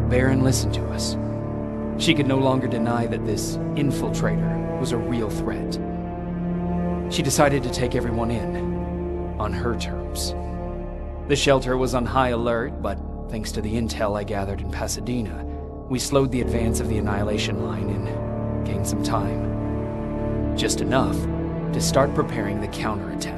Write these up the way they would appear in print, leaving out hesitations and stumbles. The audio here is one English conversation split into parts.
Baron listened to us. She could no longer deny that this infiltrator was a real threat. She decided to take everyone in, on her terms. The shelter was on high alert, but thanks to the intel I gathered in Pasadena, we slowed the advance of the Annihilation Line and gained some time. Just enough to start preparing the counterattack.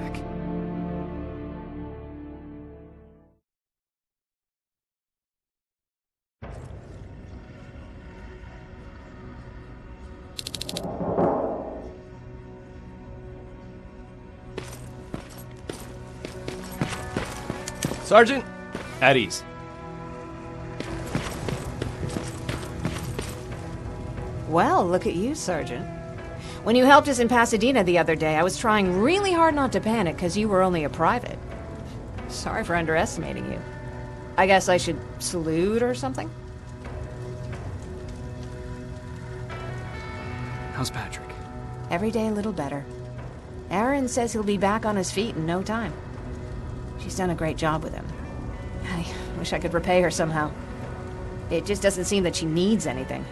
Sergeant, At ease. Well, look at you, Sergeant. When you helped us in Pasadena the other day, I was trying really hard not to panic because you were only a private. Sorry for underestimating you. I guess I should salute or something? How's Patrick? Every day a little better. Aaron says he'll be back on his feet in no time. She's done a great job with him. I wish I could repay her somehow. It just doesn't seem that she needs anything.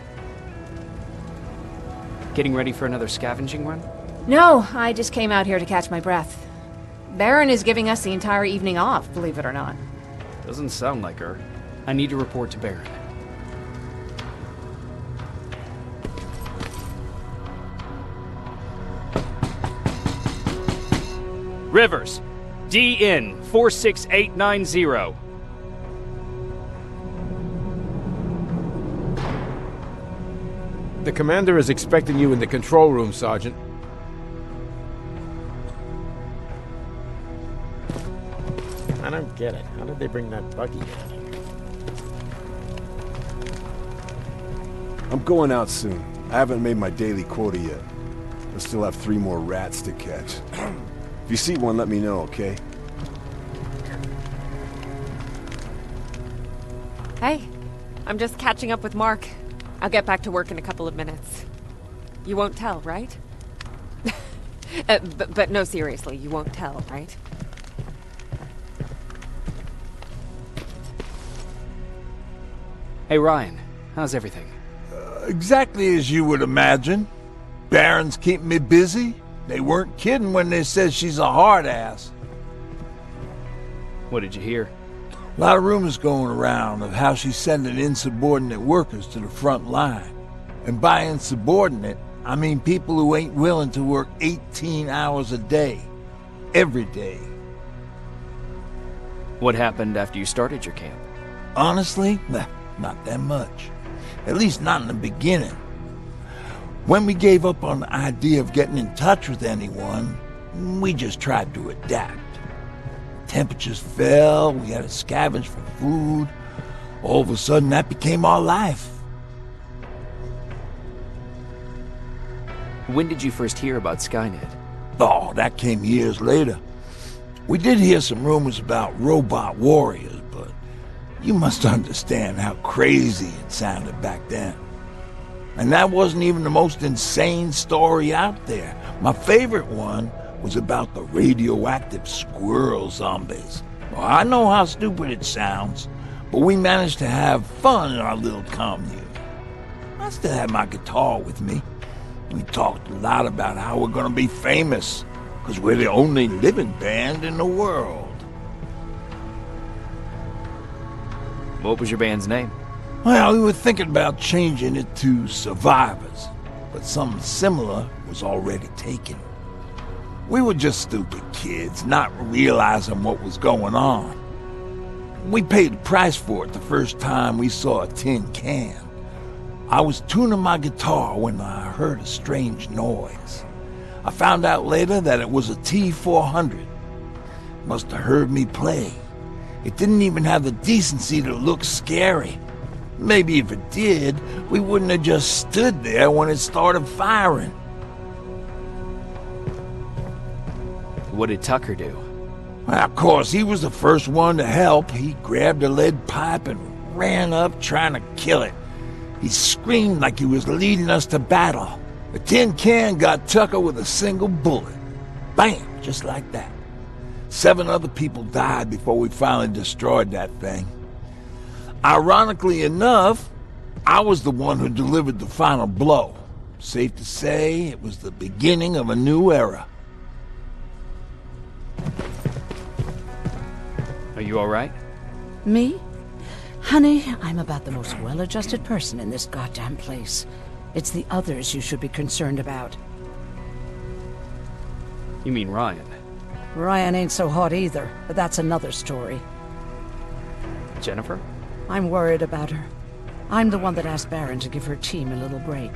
Getting ready for another scavenging run? No, I just came out here to catch my breath. Baron is giving us the entire evening off, believe it or not. Doesn't sound like her. I need to report to Baron. Rivers, DN 46890. the commander is expecting you in the control room, Sergeant. I don't get it. How did they bring that buggy out? I'm going out soon. I haven't made my daily quota yet. I still have 3 more rats to catch. If you see one, let me know, okay? Hey, I'm just catching up with Mark. I'll get back to work in a couple of minutes. You won't tell, right? But no, seriously, you won't tell, right? Hey Ryan, how's everything? Exactly as you would imagine. Baron's keeping me busy. They weren't kidding when they said she's a hard ass. What did you hear? A lot of rumors going around of how she's sending insubordinate workers to the front line. And by insubordinate, I mean people who ain't willing to work 18 hours a day. Every day. What happened after you started your camp? Honestly, not that much. At least not in the beginning. When we gave up on the idea of getting in touch with anyone, we just tried to adapt. Temperatures fell, we had to scavenge for food. All of a sudden, that became our life. When did you first hear about Skynet? Oh, that came years later. We did hear some rumors about robot warriors, but you must understand how crazy it sounded back then. And that wasn't even the most insane story out there. My favorite one was about the radioactive squirrel zombies. Well, I know how stupid it sounds, but we managed to have fun in our little commune. I still have my guitar with me. We talked a lot about how we're gonna be famous, because we're the only living band in the world. What was your band's name? Well, we were thinking about changing it to Survivors, but something similar was already taken. We were just stupid kids, not realizing what was going on. We paid the price for it the first time we saw a tin can. I was tuning my guitar when I heard a strange noise. I found out later that it was a T-400. Must have heard me play. It didn't even have the decency to look scary. Maybe if it did, we wouldn't have just stood there when it started firing. What did Tucker do? Well, of course, he was the first one to help. He grabbed a lead pipe and ran up trying to kill it. He screamed like he was leading us to battle. The tin can got Tucker with a single bullet. Bam! Just like that. 7 other people died before we finally destroyed that thing. Ironically enough, I was the one who delivered the final blow. Safe to say, it was the beginning of a new era. Are you alright? Me? Honey, I'm about the most well-adjusted person in this goddamn place. It's the others you should be concerned about. You mean Ryan? Ryan ain't so hot either, but that's another story. Jennifer? I'm worried about her. I'm the one that asked Baron to give her team a little break.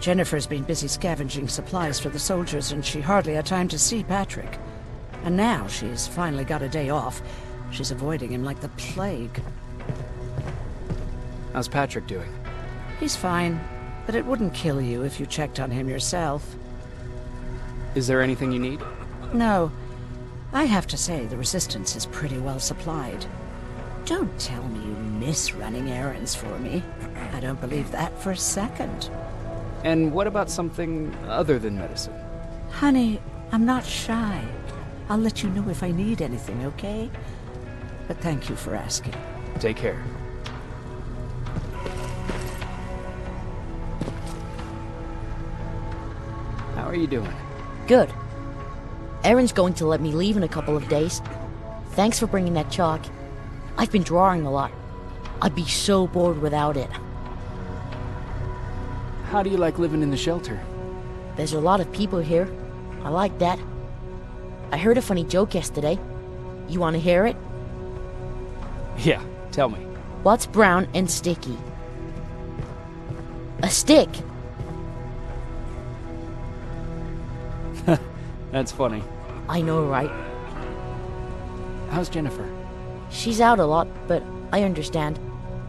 Jennifer's been busy scavenging supplies for the soldiers, and she hardly had time to see Patrick. And now she's finally got a day off. She's avoiding him like the plague. How's Patrick doing? He's fine, but it wouldn't kill you if you checked on him yourself. Is there anything you need? No. I have to say, the Resistance is pretty well supplied. Don't tell me you miss running errands for me. I don't believe that for a second. And what about something other than medicine? Honey, I'm not shy. I'll let you know if I need anything, okay? But thank you for asking. Take care. How are you doing? Good. Erin's going to let me leave in a couple of days. Thanks for bringing that chalk. I've been drawing a lot. I'd be so bored without it. How do you like living in the shelter? There's a lot of people here. I like that. I heard a funny joke yesterday. You want to hear it? Yeah, tell me. What's brown and sticky? A stick! That's funny. I know, right? How's Jennifer? She's out a lot, but I understand.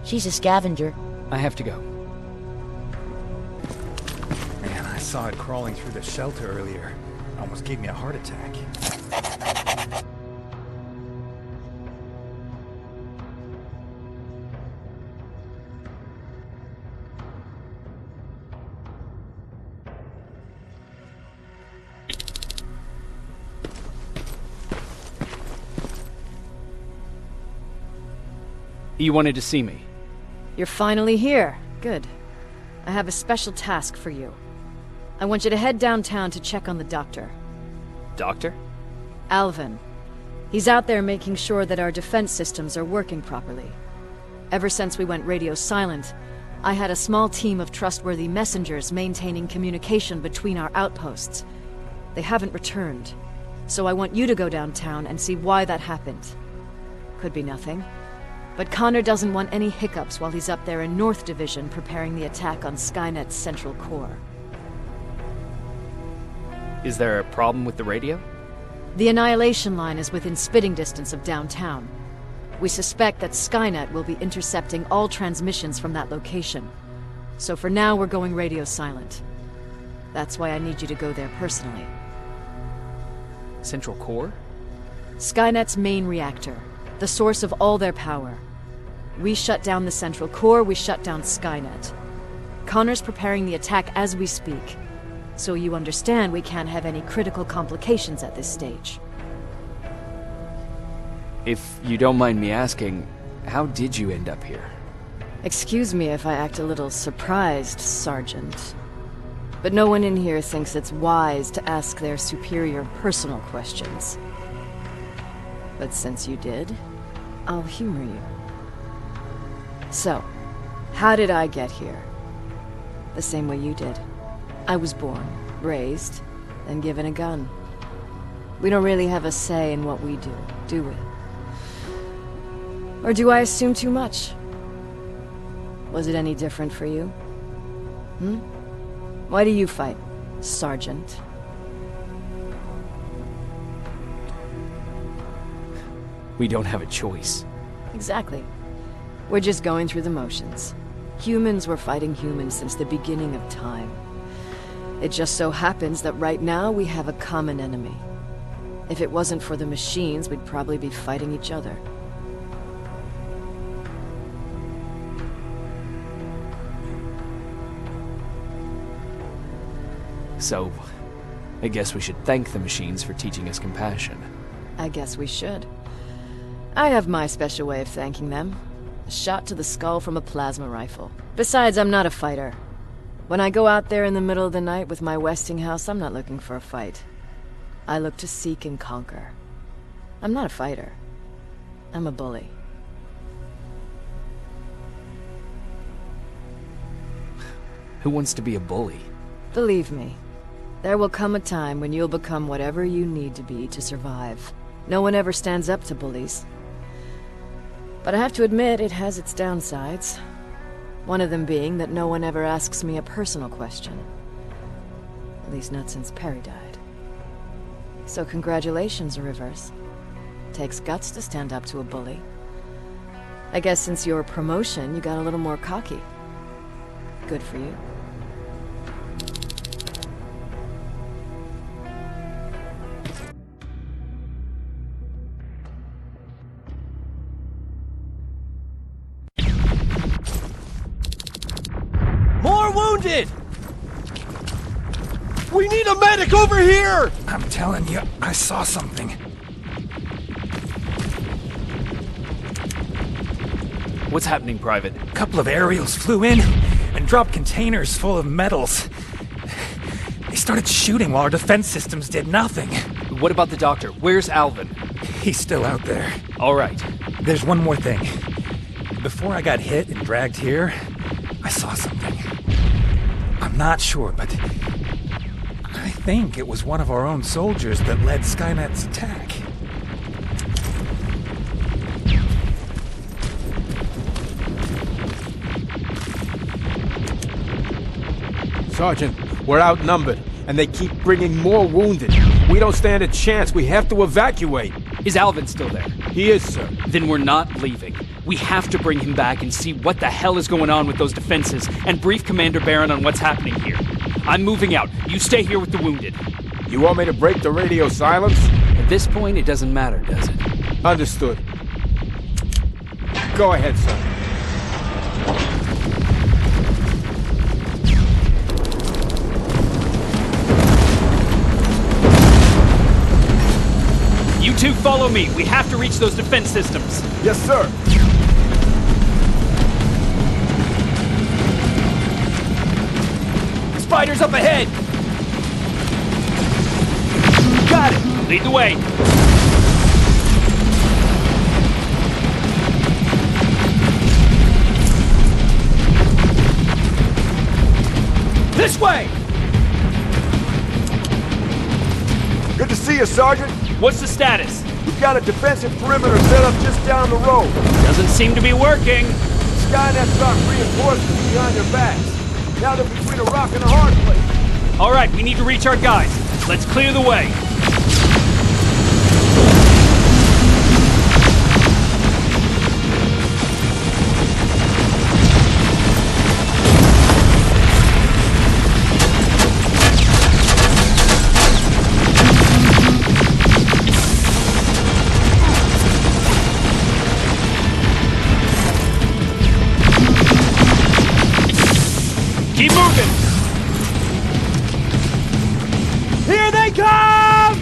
She's a scavenger. I have to go. Man, I saw it crawling through the shelter earlier. Almost gave me a heart attack. You wanted to see me? You're finally here. Good. I have a special task for you. I want you to head downtown to check on the doctor. Doctor? Alvin. He's out there making sure that our defense systems are working properly. Ever since we went radio silent, I had a small team of trustworthy messengers maintaining communication between our outposts. They haven't returned, so I want you to go downtown and see why that happened. Could be nothing. But Connor doesn't want any hiccups while he's up there in North Division preparing the attack on Skynet's central core. Is there a problem with the radio? The Annihilation Line is within spitting distance of downtown. We suspect that Skynet will be intercepting all transmissions from that location. So for now, we're going radio silent. That's why I need you to go there personally. Central core? Skynet's main reactor, the source of all their power. We shut down the central core, we shut down Skynet. Connor's preparing the attack as we speak. So you understand we can't have any critical complications at this stage. If you don't mind me asking, how did you end up here? Excuse me if I act a little surprised, Sergeant. But no one in here thinks it's wise to ask their superior personal questions. But since you did, I'll humor you. So, how did I get here? The same way you did. I was born, raised, and given a gun. We don't really have a say in what we do we? Or do I assume too much? Was it any different for you? Why do you fight, Sergeant? We don't have a choice. Exactly. We're just going through the motions. Humans were fighting humans since the beginning of time. It just so happens that right now we have a common enemy. If it wasn't for the machines, we'd probably be fighting each other. So, I guess we should thank the machines for teaching us compassion. I guess we should. I have my special way of thanking them. A shot to the skull from a plasma rifle. Besides, I'm not a fighter. When I go out there in the middle of the night with my Westinghouse, I'm not looking for a fight. I look to seek and conquer. I'm not a fighter. I'm a bully. Who wants to be a bully? Believe me, there will come a time when you'll become whatever you need to be to survive. No one ever stands up to bullies. But I have to admit, it has its downsides. One of them being that no one ever asks me a personal question. At least not since Perry died. So congratulations, Rivers. Takes guts to stand up to a bully. I guess since your promotion, you got a little more cocky. Good for you. More wounded! We need a medic over here! I'm telling you, I saw something. What's happening, Private? A couple of aerials flew in and dropped containers full of metals. They started shooting while our defense systems did nothing. What about the doctor? Where's Alvin? He's still out there. All right. There's one more thing. Before I got hit and dragged here, I saw something. I'm not sure, but I think it was one of our own soldiers that led Skynet's attack. Sergeant, we're outnumbered, and they keep bringing more wounded. We don't stand a chance. We have to evacuate. Is Alvin still there? He is, sir. Then we're not leaving. We have to bring him back and see what the hell is going on with those defenses and brief Commander Barron on what's happening here. I'm moving out. You stay here with the wounded. You want me to break the radio silence? At this point, it doesn't matter, does it? Understood. Go ahead, sir. You two follow me. We have to reach those defense systems. Yes, sir. Spiders up ahead! Got it! Lead the way! This way! Good to see you, Sergeant. What's the status? We've got a defensive perimeter set up just down the road. Doesn't seem to be working. Skynet's got reinforcements behind their backs. Now they're between a rock and a hard place. All right, we need to reach our guys. Let's clear the way. Keep moving! Here they come!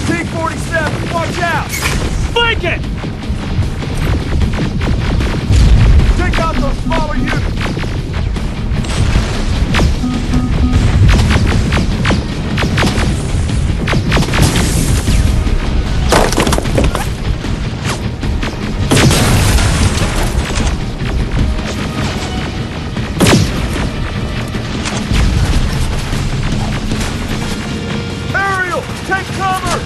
T-47, watch out! Flank it! Take out those smaller units! Take cover!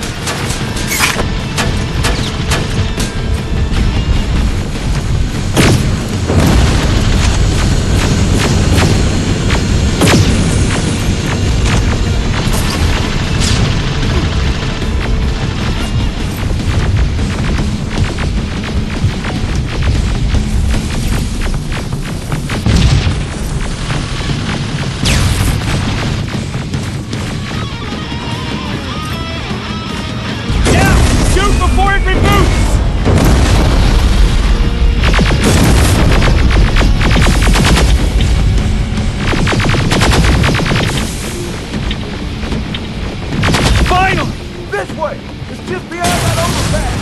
just behind that overpass!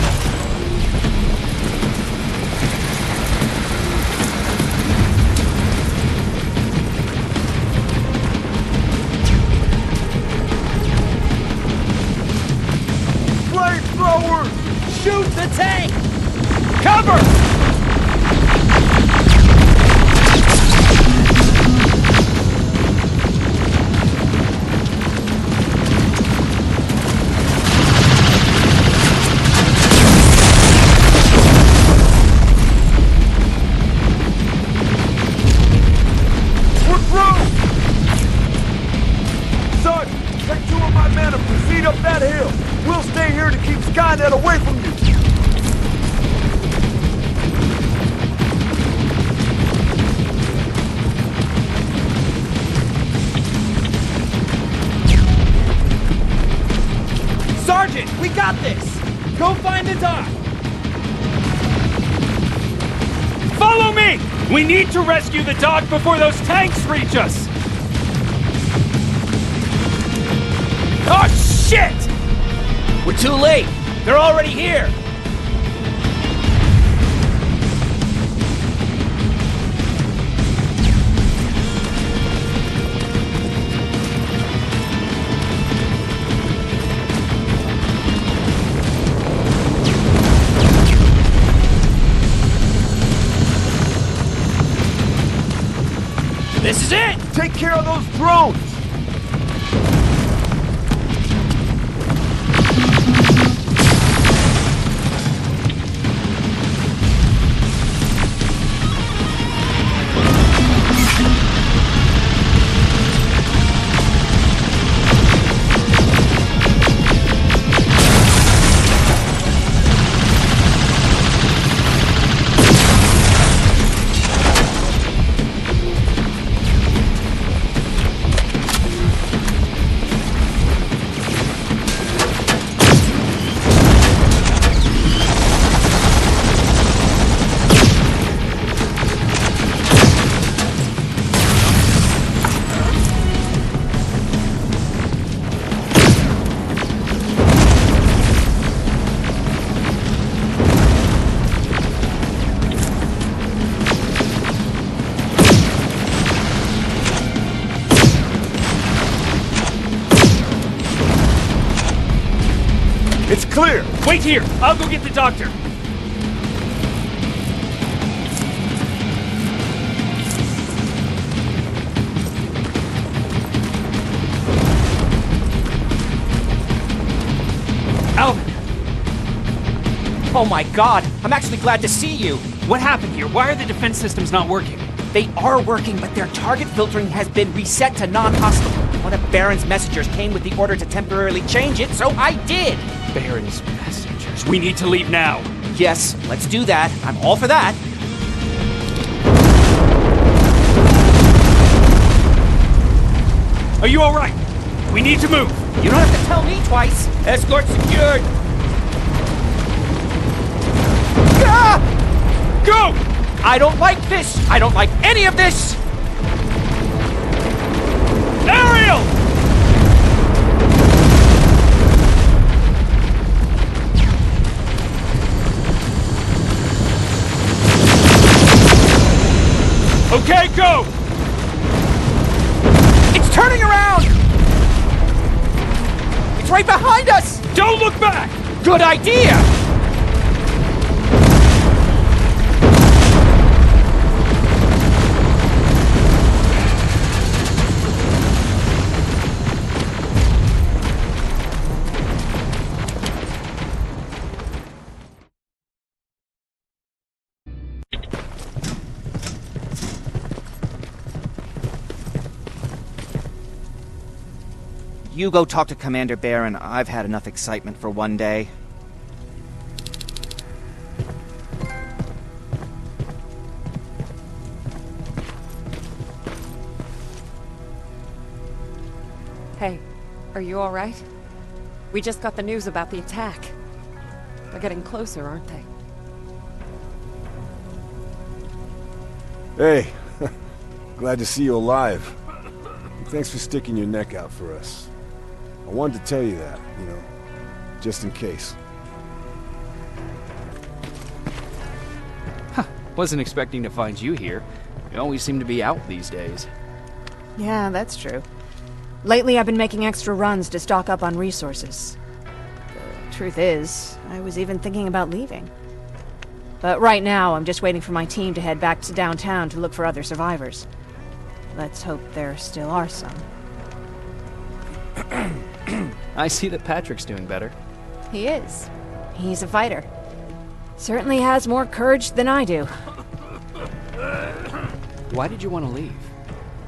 Flamethrowers! Shoot the tank! Cover! Skynet away from you! Sergeant, we got this! Go find the dock! Follow me! We need to rescue the dock before those tanks reach us! Oh, shit! We're too late! They're already here! This is it! Take care of those drones! It's clear! Wait here! I'll go get the doctor! Alvin! Oh my god! I'm actually glad to see you! What happened here? Why are the defense systems not working? They are working, but their target filtering has been reset to non-hostile. One of Baron's messengers came with the order to temporarily change it, so I did! Baron's messengers. We need to leave now. Yes, let's do that. I'm all for that. Are you alright? We need to move. You don't have to tell me twice. Escort secured. Ah! Go! I don't like this. I don't like any of this. Ariel! Okay, go! It's turning around! It's right behind us! Don't look back! Good idea! You go talk to Commander Baron. I've had enough excitement for one day. Hey, are you all right? We just got the news about the attack. They're getting closer, aren't they? Hey, glad to see you alive. Thanks for sticking your neck out for us. I wanted to tell you that, you know. just in case. Wasn't expecting to find you here. You always seem to be out these days. Yeah, that's true. Lately, I've been making extra runs to stock up on resources. The truth is, I was even thinking about leaving. But right now, I'm just waiting for my team to head back to downtown to look for other survivors. Let's hope there still are some. I see that Patrick's doing better. He is. He's a fighter. Certainly has more courage than I do. Why did you want to leave?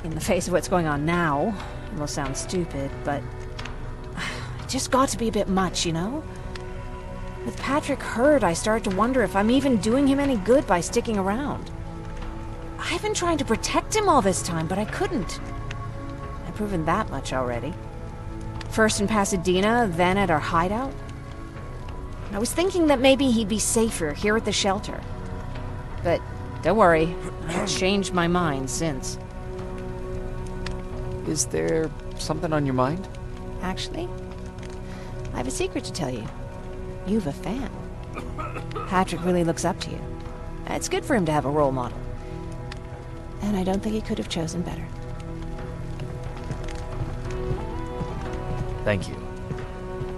In the face of what's going on now, it will sound stupid, but it just got to be a bit much, you know? With Patrick hurt, I started to wonder if I'm even doing him any good by sticking around. I've been trying to protect him all this time, but I couldn't. I've proven that much already. First in Pasadena, then at our hideout. I was thinking that maybe he'd be safer here at the shelter. But don't worry, I've changed my mind since. Is there something on your mind? Actually, I have a secret to tell you. You've a fan. Patrick really looks up to you. It's good for him to have a role model. And I don't think he could have chosen better. Thank you.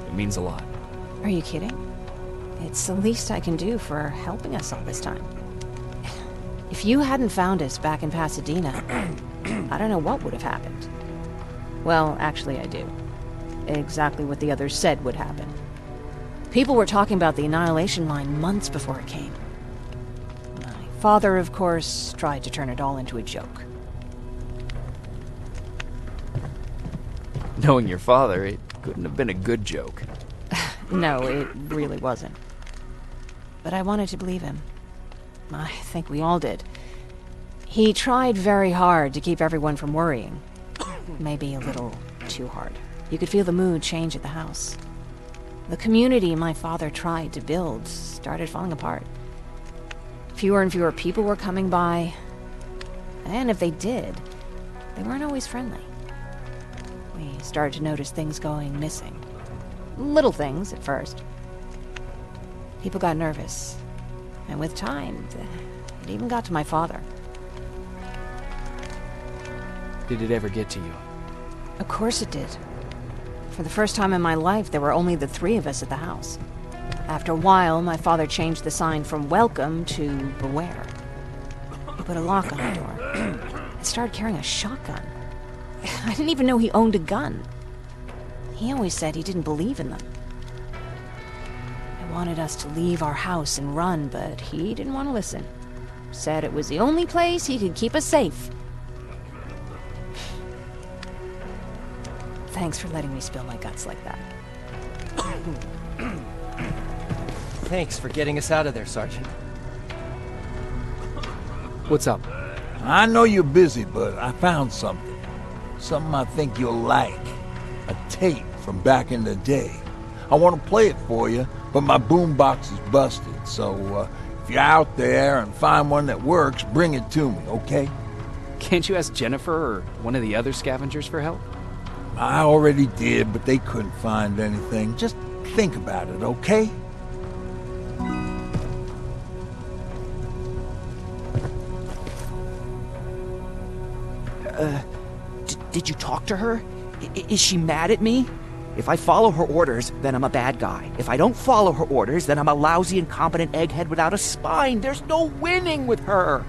It means a lot. Are you kidding? It's the least I can do for helping us all this time. If you hadn't found us back in Pasadena, I don't know what would have happened. Well, actually I do. Exactly what the others said would happen. People were talking about the Annihilation Line months before it came. My father, of course, tried to turn it all into a joke. Knowing your father, it couldn't have been a good joke. No, it really wasn't. But I wanted to believe him. I think we all did. He tried very hard to keep everyone from worrying. Maybe a little too hard. You could feel the mood change at the house. The community my father tried to build started falling apart. Fewer and fewer people were coming by. And if they did, they weren't always friendly. We started to notice things going missing. Little things at first. People got nervous. And with time, it even got to my father. Did it ever get to you? Of course it did. For the first time in my life, there were only the three of us at the house. After a while, my father changed the sign from welcome to beware. He put a lock on the door and started carrying a shotgun. I didn't even know he owned a gun. He always said he didn't believe in them. I wanted us to leave our house and run, but he didn't want to listen. Said it was the only place he could keep us safe. Thanks for letting me spill my guts like that. Thanks for getting us out of there, Sergeant. What's up? I know you're busy, but I found something. Something I think you'll like. A tape from back in the day. I want to play it for you, but my boombox is busted, so if you're out there and find one that works, bring it to me, okay? Can't you ask Jennifer or one of the other scavengers for help? I already did, but they couldn't find anything. Just think about it, okay? Did you talk to her? Is she mad at me? If I follow her orders, then I'm a bad guy. If I don't follow her orders, then I'm a lousy, incompetent egghead without a spine. There's no winning with her.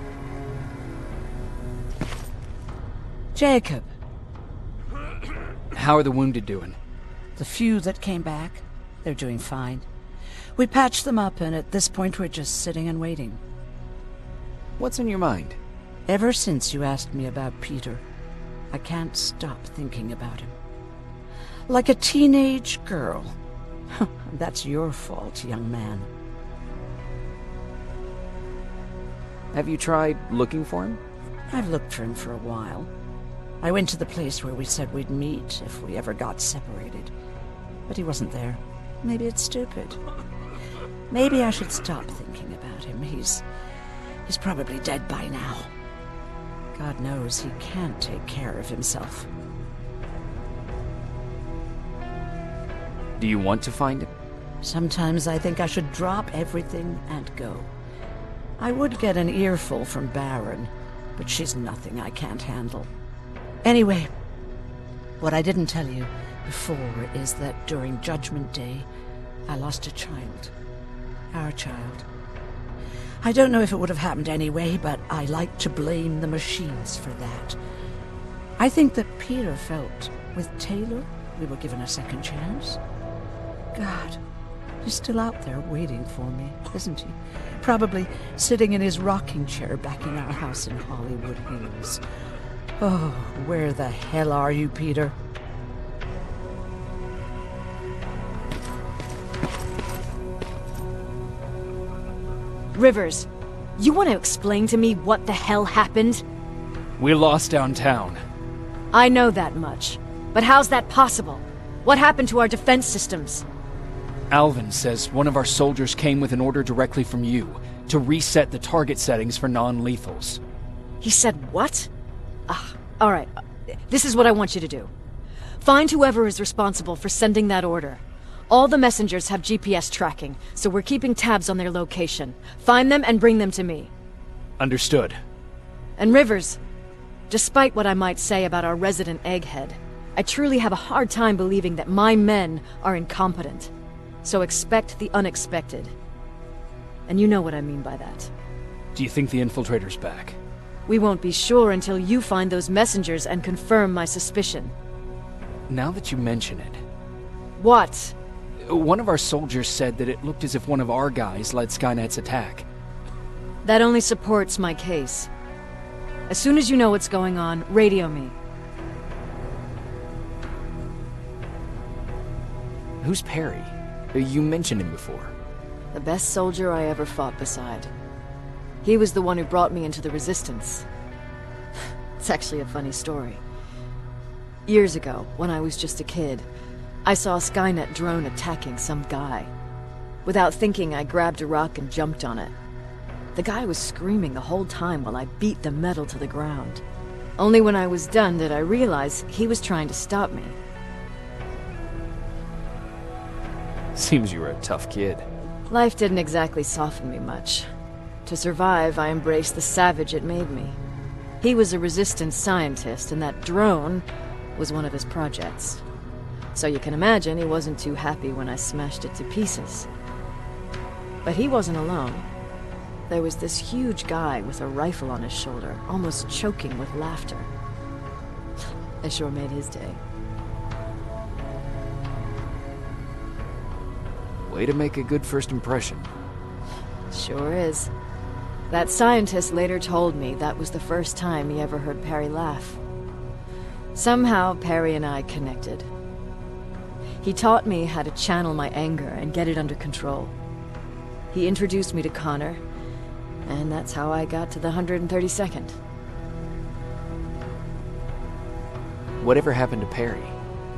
Jacob. How are the wounded doing? The few that came back, they're doing fine. We patched them up, and at this point we're just sitting and waiting. What's on your mind? Ever since you asked me about Peter, I can't stop thinking about him. Like a teenage girl. That's your fault, young man. Have you tried looking for him? I've looked for him for a while. I went to the place where we said we'd meet if we ever got separated. But he wasn't there. Maybe it's stupid. Maybe I should stop thinking about him. He's probably dead by now. God knows he can't take care of himself. Do you want to find him? Sometimes I think I should drop everything and go. I would get an earful from Baron, but she's nothing I can't handle. Anyway, what I didn't tell you before is that during Judgment Day, I lost a child. Our child. I don't know if it would have happened anyway, but I like to blame the machines for that. I think that Peter felt with Taylor we were given a second chance. God, he's still out there waiting for me, isn't he? Probably sitting in his rocking chair back in our house in Hollywood Hills. Oh, where the hell are you, Peter? Rivers, you want to explain to me what the hell happened? We lost downtown. I know that much. But how's that possible? What happened to our defense systems? Alvin says one of our soldiers came with an order directly from you to reset the target settings for non-lethals. He said what? All right. This is what I want you to do. Find whoever is responsible for sending that order. All the messengers have GPS tracking, so we're keeping tabs on their location. Find them and bring them to me. Understood. And Rivers, despite what I might say about our resident egghead, I truly have a hard time believing that my men are incompetent. So expect the unexpected. And you know what I mean by that. Do you think the infiltrator's back? We won't be sure until you find those messengers and confirm my suspicion. Now that you mention it... What? One of our soldiers said that it looked as if one of our guys led Skynet's attack. That only supports my case. As soon as you know what's going on, radio me. Who's Perry? You mentioned him before. The best soldier I ever fought beside. He was the one who brought me into the Resistance. It's actually a funny story. Years ago, when I was just a kid, I saw a Skynet drone attacking some guy. Without thinking, I grabbed a rock and jumped on it. The guy was screaming the whole time while I beat the metal to the ground. Only when I was done did I realize he was trying to stop me. Seems you were a tough kid. Life didn't exactly soften me much. To survive, I embraced the savage it made me. He was a Resistance scientist, and that drone was one of his projects. So you can imagine he wasn't too happy when I smashed it to pieces. But he wasn't alone. There was this huge guy with a rifle on his shoulder, almost choking with laughter. I sure made his day. Way to make a good first impression. Sure is. That scientist later told me that was the first time he ever heard Perry laugh. Somehow, Perry and I connected. He taught me how to channel my anger and get it under control. He introduced me to Connor, and that's how I got to the 132nd. Whatever happened to Perry?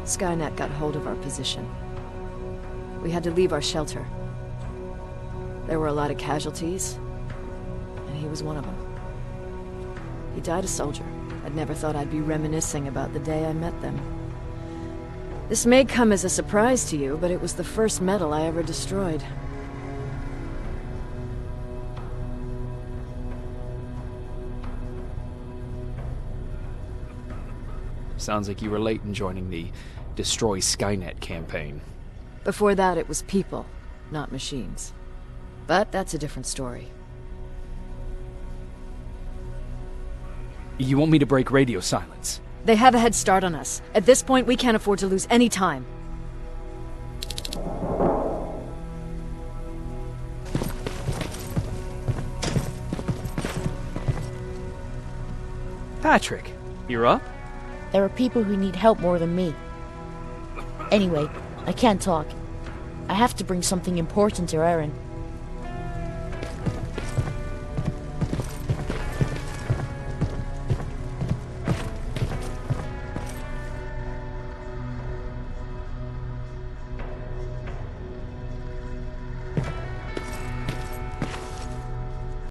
Skynet got hold of our position. We had to leave our shelter. There were a lot of casualties, and he was one of them. He died a soldier. I'd never thought I'd be reminiscing about the day I met them. This may come as a surprise to you, but it was the first metal I ever destroyed. Sounds like you were late in joining the Destroy Skynet campaign. Before that, it was people, not machines. But that's a different story. You want me to break radio silence? They have a head start on us. At this point, we can't afford to lose any time. Patrick, you're up? There are people who need help more than me. Anyway, I can't talk. I have to bring something important to Erin.